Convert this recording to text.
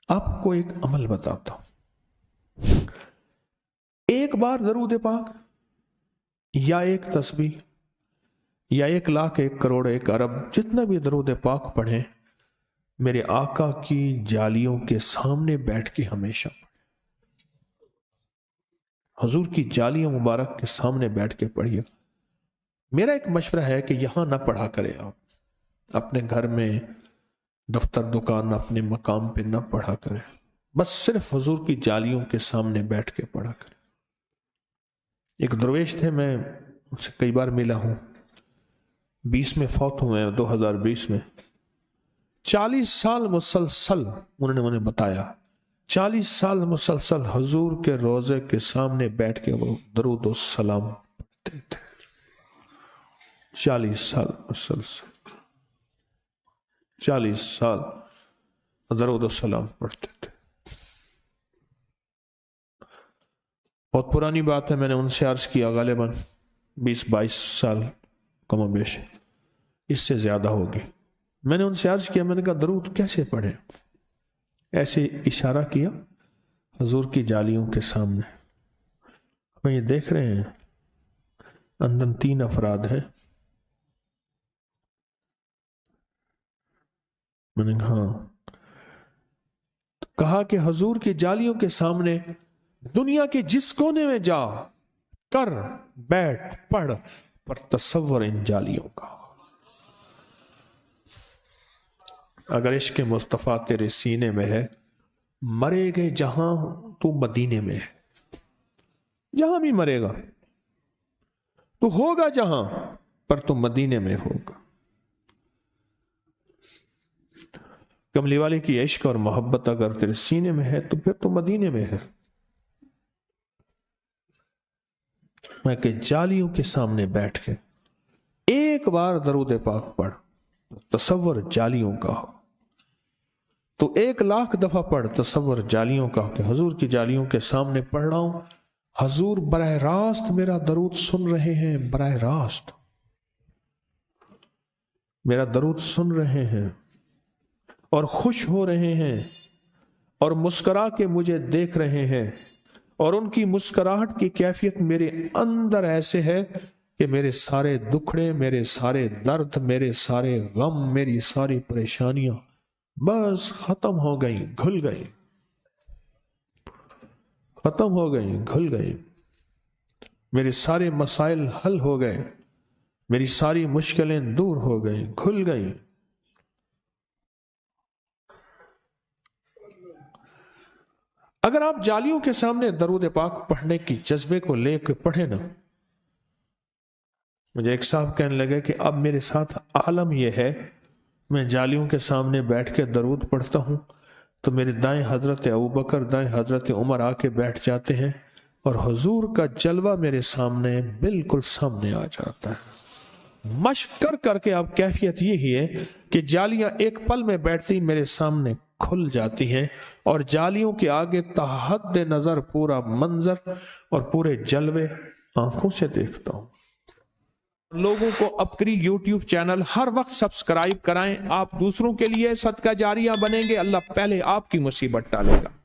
आपको एक अमल बताता हूं। एक बार दरूद पाक या एक तस्बीह या 1,00,000 1 करोड़ 1 अरब जितना भी दरूद पाक पढ़ें, मेरे आका की जालियों के सामने बैठ के हमेशा पढ़ें। हुजूर की जालियों मुबारक के सामने बैठ के पढ़िए। मेरा एक मशवरा है कि यहां ना पढ़ा करें, आप अपने घर में, दफ्तर, दुकान, अपने मकाम पे ना पढ़ा करें, बस सिर्फ हुजूर की जालियों के सामने बैठ के पढ़ा करें। एक दरवेश थे, मैं उनसे कई बार मिला हूं, 20 में फौत हुए हैं, 2020 में। 40 साल मुसलसल उन्होंने मुझे बताया, 40 साल मुसलसल हुजूर के रोजे के सामने बैठ के वो दरूद और सलाम पढ़ते थे। 40 साल मुसलसल, 40 साल दरूद और सलाम पढ़ते थे। बहुत पुरानी बात है, मैंने उनसे अर्ज किया, गालिबन 20-22 साल कमोबेश, इससे ज्यादा होगी। मैंने उनसे अर्ज किया, मैंने कहा दरूद कैसे पढ़े? ऐसे इशारा किया हुजूर की जालियों के सामने। हम ये देख रहे हैं अंदर 3 अफराद हैं। मैंने कहा कि हुजूर की जालियों के सामने दुनिया के जिस कोने में जा कर बैठ पढ़, पर तसव्वुर इन जालियों का। अगर इश्क मुस्तफा तेरे सीने में है, मरेगे जहां तू मदीने में है। जहां भी मरेगा तू होगा जहां, पर तू मदीने में होगा। कमली वाले की इश्क और मोहब्बत अगर तेरे सीने में है तो फिर तो मदीने में है। मैं के जालियों के सामने बैठ के एक बार दरूद पाक पढ़, तसव्वुर जालियों का हो। तो 1,00,000 दफा पढ़, तसव्वुर जालियों का, कि हुजूर की जालियों के सामने पढ़ रहा हूं, हुजूर बराह रास्त मेरा दरूद सुन रहे हैं, बराह रास्त मेरा दरूद सुन रहे हैं और खुश हो रहे हैं और मुस्कुरा के मुझे देख रहे हैं, और उनकी मुस्कुराहट की कैफियत मेरे अंदर ऐसे है कि मेरे सारे दुखड़े, मेरे सारे दर्द, मेरे सारे गम, मेरी सारी परेशानियां बस खत्म हो गई, घुल गई, खत्म हो गई, घुल गई। मेरे सारे मसाइल हल हो गए, मेरी सारी मुश्किलें दूर हो गई, घुल गई। अगर आप जालियों के सामने दरूद पाक पढ़ने की जज्बे को लेकर पढ़े ना, मुझे एक साहब कहने लगे कि अब मेरे साथ आलम यह है, मैं जालियों के सामने बैठ के दरूद पढ़ता हूं तो मेरे दाएं हजरत अबू बकर, दाएं हजरत उमर आके बैठ जाते हैं और हुजूर का जलवा मेरे सामने बिल्कुल सामने आ जाता है। मश्क कर करके अब कैफियत यही है कि जालियां एक पल में बैठती मेरे सामने खुल जाती हैं और जालियों के आगे तहद नजर पूरा मंजर और पूरे जलवे आंखों से देखता हूं। लोगों को अपनी YouTube चैनल हर वक्त सब्सक्राइब कराएं। आप दूसरों के लिए सदका जारिया बनेंगे, अल्लाह पहले आपकी मुसीबत टालेगा।